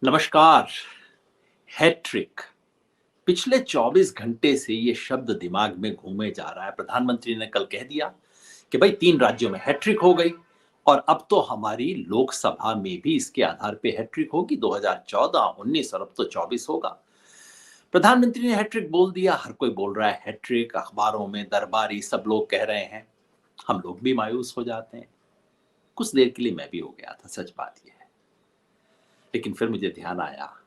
नमस्कार। हैट्रिक पिछले 24 घंटे से ये शब्द दिमाग में घूमे जा रहा है। प्रधानमंत्री ने कल कह दिया कि भाई 3 राज्यों में हैट्रिक हो गई और अब तो हमारी लोकसभा में भी इसके आधार पे हैट्रिक होगी। 2014, 19 और अब तो 24 होगा। प्रधानमंत्री ने हैट्रिक बोल दिया, हर कोई बोल रहा है हैट्रिक, अखबारों में दरबारी सब लोग कह रहे हैं। हम लोग भी मायूस हो जाते हैं। कुछ देर के लिए मैं भी हो गया था, सच बात ये है। लेकिन फिर मुझे ध्यान आया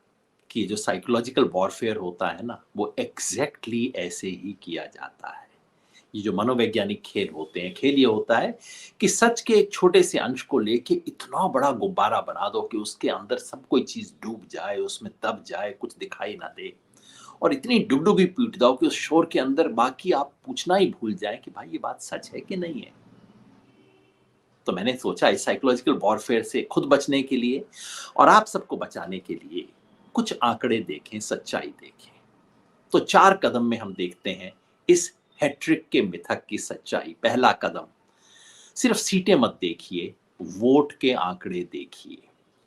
कि जो साइकोलॉजिकल वॉरफेयर होता है ना, वो एग्जैक्टली ऐसे ही किया जाता है। ये जो मनोवैज्ञानिक खेल होते हैं, खेल ये होता है कि सच के एक छोटे से अंश को लेके इतना बड़ा गुब्बारा बना दो कि उसके अंदर सब कोई चीज डूब जाए, उसमें दब जाए, कुछ दिखाई ना दे, और इतनी डुगडुगी पीट दो कि उस शोर के अंदर बाकी आप पूछना ही भूल जाए कि भाई ये बात सच है कि नहीं है। तो मैंने सोचा इस साइकोलॉजिकल वॉरफेयर से खुद बचने के लिए और आप सबको बचाने के लिए कुछ आंकड़े देखें, सच्चाई देखें। तो 4 कदम में हम देखते हैं इस हैट्रिक के मिथक की सच्चाई। पहला कदम, सिर्फ सीटें मत देखिए, वोट के आंकड़े देखिए।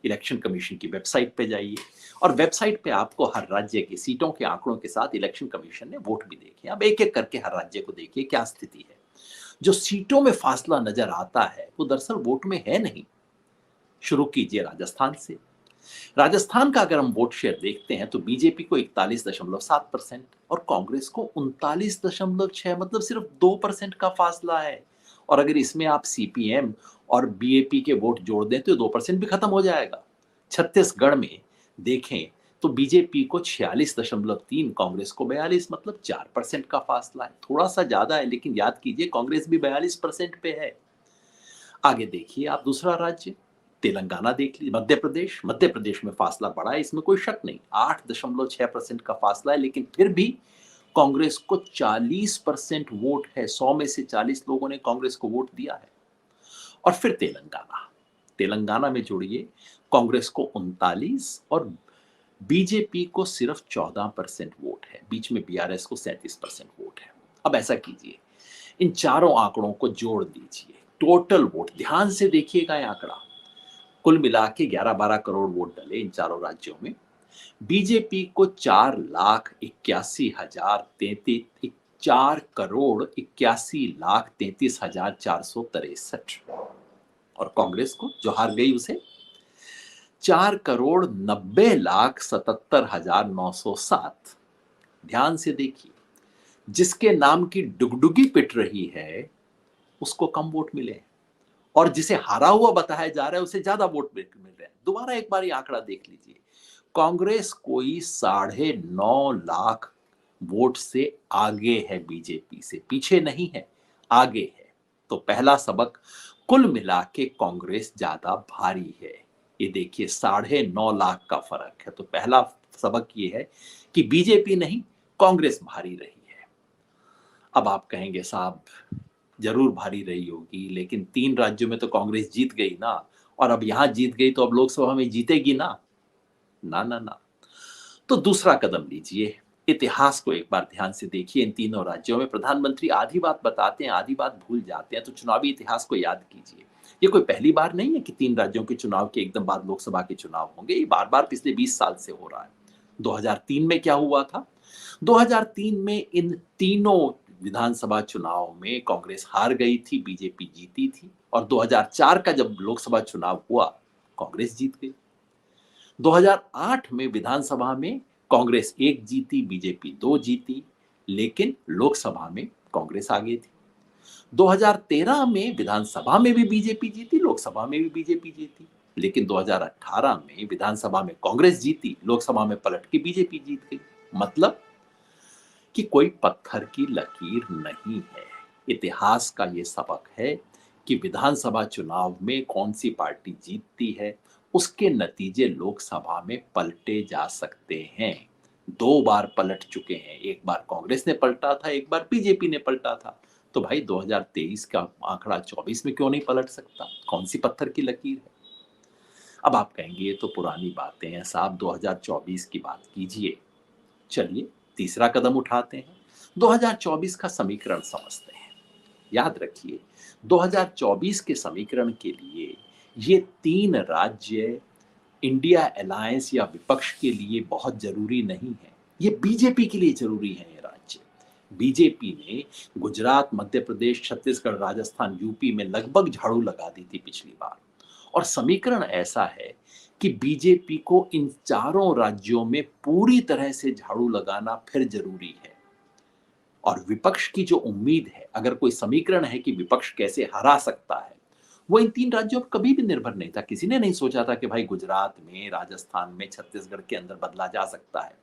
इलेक्शन कमीशन की वेबसाइट पे जाइए और वेबसाइट पे आपको हर राज्य की सीटों के आंकड़ों के साथ इलेक्शन कमीशन ने वोट भी देखे। अब एक एक करके हर राज्य को देखिए क्या स्थिति है। जो सीटों में फासला नजर आता है वो दरअसल वोट में है नहीं। शुरू कीजिए राजस्थान से। राजस्थान का अगर हम वोट शेयर देखते हैं तो बीजेपी को 41.7% और कांग्रेस को 39.6, मतलब सिर्फ 2% का फासला है। और अगर इसमें आप सीपीएम और बीएपी के वोट जोड़ दें तो 2% भी खत्म हो जाएगा। छत्तीसगढ़ में देखें तो बीजेपी को 46.3, कांग्रेस को 42, मतलब 4% का फासला है। थोड़ा सा ज्यादा है, लेकिन याद कीजिए कांग्रेस भी 42% पे है। आगे देखिए आप दूसरा राज्य तेलंगाना देख लीजिए, मध्य प्रदेश में फासला बढ़ा है, इसमें कोई शक नहीं। 8.6% का फासला है, लेकिन फिर भी कांग्रेस को 40% वोट है। 100 में से 40 लोगों ने कांग्रेस को वोट दिया है। और फिर तेलंगाना में जोड़िए, कांग्रेस को 39 और बीजेपी को सिर्फ 14% वोट है। बीच में बीआरएस को 37% वोट है। अब ऐसा कीजिए, इन चारों आंकड़ों को जोड़ दीजिए, टोटल वोट ध्यान से देखिएगा। ये आंकड़ा कुल मिला के 11-12 करोड़ वोट डले इन चारों राज्यों में। बीजेपी को 4,81,033, 4,81,33,463, और कांग्रेस को जो हार गई उसे 4,90,77,907। ध्यान से देखिए, जिसके नाम की डुगडुगी पिट रही है उसको कम वोट मिले और जिसे हारा हुआ बताया जा रहा है उसे ज्यादा वोट मिल रहे हैं। दोबारा एक बार ये आंकड़ा देख लीजिए, कांग्रेस कोई 9.5 लाख वोट से आगे है, बीजेपी से पीछे नहीं है, आगे है। तो पहला सबक, कुल मिला के कांग्रेस ज्यादा भारी है। ये देखिए 9.5 लाख का फर्क है। तो पहला सबक ये है कि बीजेपी नहीं, कांग्रेस भारी रही है। अब आप कहेंगे साहब जरूर भारी रही होगी, लेकिन 3 राज्यों में तो कांग्रेस जीत गई ना, और अब यहां जीत गई तो अब लोकसभा में जीतेगी ना। ना ना ना। तो दूसरा कदम लीजिए, इतिहास को एक बार ध्यान से देखिए। इन तीनों राज्यों में प्रधानमंत्री आधी बात बताते हैं, आधी बात भूल जाते हैं। तो चुनावी इतिहास को याद कीजिए। ये कोई पहली बार नहीं है कि 3 राज्यों के चुनाव के एकदम बाद लोकसभा के चुनाव होंगे। ये बार बार पिछले 20 साल से हो रहा है। 2003 में क्या हुआ था? 2003 में इन तीनों विधानसभा चुनाव में कांग्रेस हार गई थी, बीजेपी जीती थी। और 2004 का जब लोकसभा चुनाव हुआ, कांग्रेस जीत गई। 2008 में विधानसभा में कांग्रेस 1 जीती, बीजेपी 2 जीती, लेकिन लोकसभा में कांग्रेस आगे थी। 2013 में विधानसभा में भी बीजेपी जीती, लोकसभा में भी बीजेपी जीती, लेकिन 2018 में विधानसभा में कांग्रेस जीती, लोकसभा में पलट के बीजेपी जीत गई। मतलब कि कोई पत्थर की लकीर नहीं है। इतिहास का ये सबक है कि विधानसभा चुनाव में कौन सी पार्टी जीतती है, उसके नतीजे लोकसभा में पलटे जा सकते हैं। 2 बार पलट चुके हैं, एक बार कांग्रेस ने पलटा था, एक बार बीजेपी ने पलटा था। तो भाई 2023 का आंकड़ा 24 में क्यों नहीं पलट सकता? कौन सी पत्थर की लकीर है? अब आप कहेंगे ये तो पुरानी बातें हैं साहब, 2024 की बात कीजिए। चलिए तीसरा कदम उठाते हैं, 2024 का समीकरण समझते हैं। याद रखिए, 2024 के समीकरण के लिए ये 3 राज्य इंडिया अलायंस या विपक्ष के लिए बहुत जरूरी नहीं है, ये बीजेपी के लिए जरूरी है। ये राज्य बीजेपी ने गुजरात, मध्य प्रदेश, छत्तीसगढ़, राजस्थान, यूपी में लगभग झाड़ू लगा दी थी पिछली बार। और समीकरण ऐसा है कि बीजेपी को इन चारों राज्यों में पूरी तरह से झाड़ू लगाना फिर जरूरी है। और विपक्ष की जो उम्मीद है, अगर कोई समीकरण है कि विपक्ष कैसे हरा सकता है, वो इन तीन राज्यों पर कभी भी निर्भर नहीं था। किसी ने नहीं सोचा था कि भाई गुजरात में, राजस्थान में, छत्तीसगढ़ के अंदर बदला जा सकता है।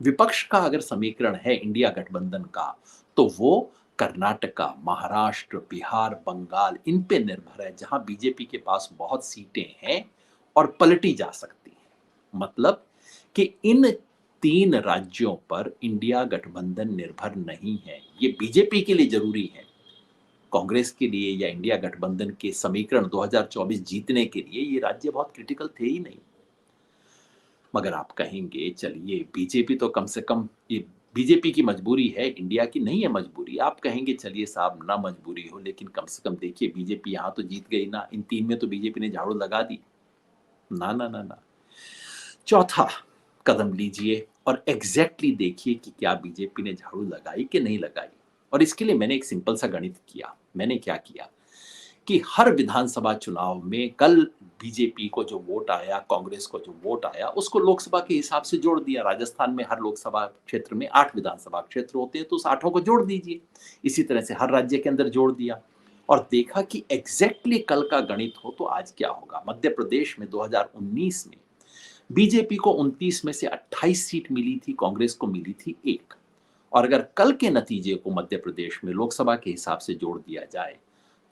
विपक्ष का अगर समीकरण है इंडिया गठबंधन का, तो वो कर्नाटका, महाराष्ट्र, बिहार, बंगाल इन पे निर्भर है, जहां बीजेपी के पास बहुत सीटें हैं और पलटी जा सकती हैं। मतलब कि इन तीन राज्यों पर इंडिया गठबंधन निर्भर नहीं है। ये बीजेपी के लिए जरूरी है। कांग्रेस के लिए या इंडिया गठबंधन के समीकरण 2024 जीतने के लिए ये राज्य बहुत क्रिटिकल थे ही नहीं। मगर आप कहेंगे चलिए बीजेपी तो कम से कम, ये बीजेपी की मजबूरी है, इंडिया की नहीं है मजबूरी। आप कहेंगे चलिए साहब ना मजबूरी हो, लेकिन कम से कम देखिए बीजेपी यहां तो जीत गई ना, इन तीन में तो बीजेपी ने झाड़ू लगा दी। ना ना ना ना, चौथा कदम लीजिए और एग्जैक्टली देखिए कि क्या बीजेपी ने झाड़ू लगाई कि नहीं लगाई। और इसके लिए मैंने एक सिंपल सा गणित किया। मैंने क्या किया कि हर विधानसभा चुनाव में कल बीजेपी को जो वोट आया, कांग्रेस को जो वोट आया, उसको लोकसभा के हिसाब से जोड़ दिया। राजस्थान में हर लोकसभा क्षेत्र में 8 विधानसभा क्षेत्र होते हैं, तो उस 8 को जोड़ दीजिए। इसी तरह से हर राज्य के अंदर जोड़ दिया और देखा कि एग्जैक्टली कल का गणित हो तो आज क्या होगा। मध्य प्रदेश में 2019 में बीजेपी को 29 में से 28 सीट मिली थी, कांग्रेस को मिली थी 1। और अगर कल के नतीजे को मध्य प्रदेश में लोकसभा के हिसाब से जोड़ दिया जाए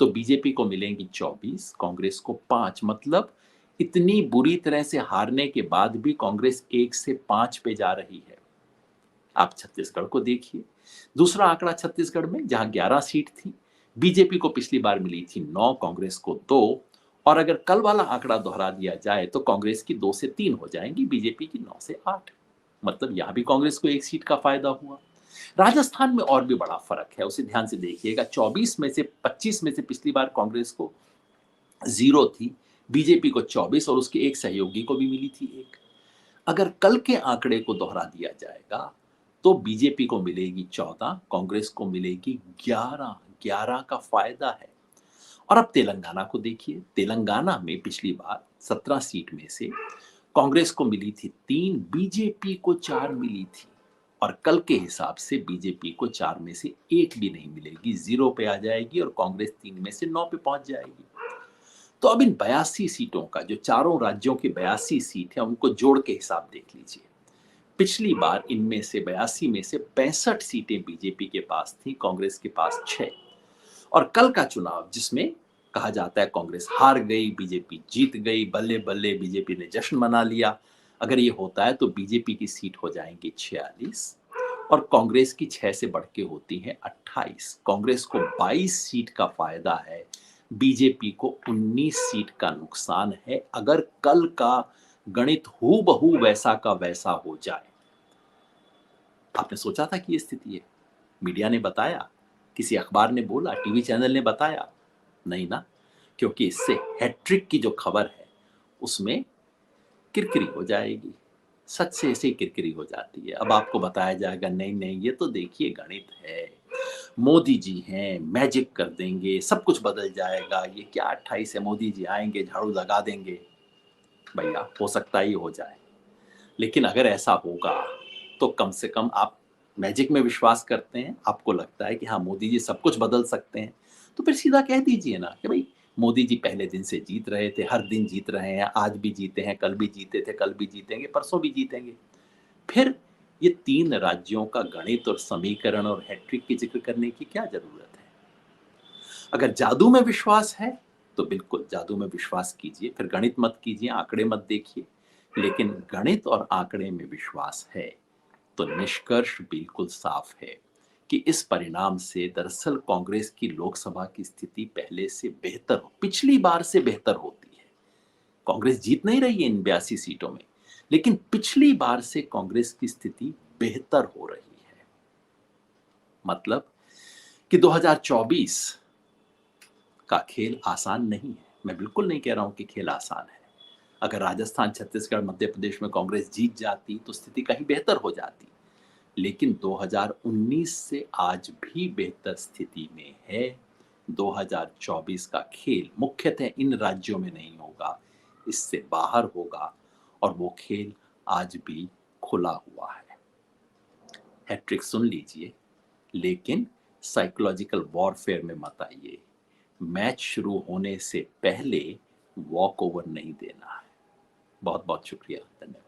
तो बीजेपी को मिलेंगी 24, कांग्रेस को 5। मतलब इतनी बुरी तरह से हारने के बाद भी कांग्रेस 1 से 5 पे जा रही है। आप छत्तीसगढ़ को देखिए, दूसरा आंकड़ा छत्तीसगढ़ में जहां 11 सीट थी, बीजेपी को पिछली बार मिली थी 9, कांग्रेस को 2। और अगर कल वाला आंकड़ा दोहरा दिया जाए तो कांग्रेस की 2 से 3 हो जाएंगी, बीजेपी की 9 से 8। मतलब यहां भी कांग्रेस को 1 सीट का फायदा हुआ। राजस्थान में और भी बड़ा फर्क है, उसे ध्यान से देखिएगा। 24 में से 25 में से पिछली बार कांग्रेस को 0 थी, बीजेपी को 24 और उसके एक सहयोगी को भी मिली थी 1। अगर कल के आंकड़े को दोहरा दिया जाएगा तो बीजेपी को मिलेगी 14, कांग्रेस को मिलेगी 11। 11 का फायदा है। और अब तेलंगाना को देखिए। तेलंगाना में पिछली बार 17 सीट में से कांग्रेस को मिली थी 3, बीजेपी को 4 मिली थी। और कल के हिसाब से बीजेपी को 4 में से 1 भी नहीं मिलेगी, 0 पे आ जाएगी और कांग्रेस 3 में से 9 पे पहुंच जाएगी। तो अब इन 82 सीटों का, जो चारों राज्यों की 82 सीट है, उनको जोड़ के हिसाब देख लीजिए। पिछली बार इनमें से 82 में से 65 सीटें बीजेपी के पास थी, कांग्रेस के पास 6। और कल का चुनाव जिसमें कहा जाता है कांग्रेस हार गई, बीजेपी जीत गई, बल्ले बल्ले बीजेपी ने जश्न मना लिया, अगर ये होता है तो बीजेपी की सीट हो जाएंगी 46 और कांग्रेस की 6 से बढ़ के होती है 28। कांग्रेस को 22 सीट का फायदा है, बीजेपी को 19 सीट का नुकसान है, अगर कल का गणित हूबहू वैसा का वैसा हो जाए। आपने सोचा था कि ये स्थिति है? मीडिया ने बताया, किसी अखबार ने बोला, टीवी चैनल ने बताया? नहीं ना, क्योंकि इससे हैट्रिक की जो खबर है उसमें किरकिरी हो जाएगी। सच से ऐसे ही किरकिरी हो जाती है। अब आपको बताया जाएगा नहीं नहीं ये तो देखिए गणित है, मोदी जी हैं, मैजिक कर देंगे, सब कुछ बदल जाएगा, ये क्या 28 है, मोदी जी आएंगे झाड़ू लगा देंगे। भैया हो सकता ही हो जाए, लेकिन अगर ऐसा होगा तो कम से कम आप मैजिक में विश्वास करते हैं, आपको लगता है कि हाँ मोदी जी सब कुछ बदल सकते हैं, तो फिर सीधा कह दीजिए ना कि भाई मोदी जी पहले दिन से जीत रहे थे, हर दिन जीत रहे हैं, आज भी जीते हैं, कल भी जीते थे, कल भी जीतेंगे, परसों भी जीतेंगे। फिर ये तीन राज्यों का गणित और समीकरण और हैट्रिक की जिक्र करने की क्या जरूरत है? अगर जादू में विश्वास है तो बिल्कुल जादू में विश्वास कीजिए, फिर गणित मत कीजिए, आंकड़े मत देखिए। लेकिन गणित और आंकड़े में विश्वास है तो निष्कर्ष बिल्कुल साफ है कि इस परिणाम से दरअसल कांग्रेस की लोकसभा की स्थिति पहले से बेहतर हो, पिछली बार से बेहतर होती है। कांग्रेस जीत नहीं रही है इन 82 सीटों में, लेकिन पिछली बार से कांग्रेस की स्थिति बेहतर हो रही है। मतलब कि 2024 का खेल आसान नहीं है। मैं बिल्कुल नहीं कह रहा हूं कि खेल आसान है। अगर राजस्थान, छत्तीसगढ़, मध्य प्रदेश में कांग्रेस जीत जाती तो स्थिति कहीं बेहतर हो जाती। लेकिन 2019 से आज भी बेहतर स्थिति में है। 2024 का खेल मुख्यतः इन राज्यों में नहीं होगा, इससे बाहर होगा, और वो खेल आज भी खुला हुआ है। हैट्रिक सुन लीजिए, लेकिन साइकोलॉजिकल वॉरफेयर में मत आइए। मैच शुरू होने से पहले वॉक ओवर नहीं देना है। बहुत बहुत शुक्रिया, धन्यवाद।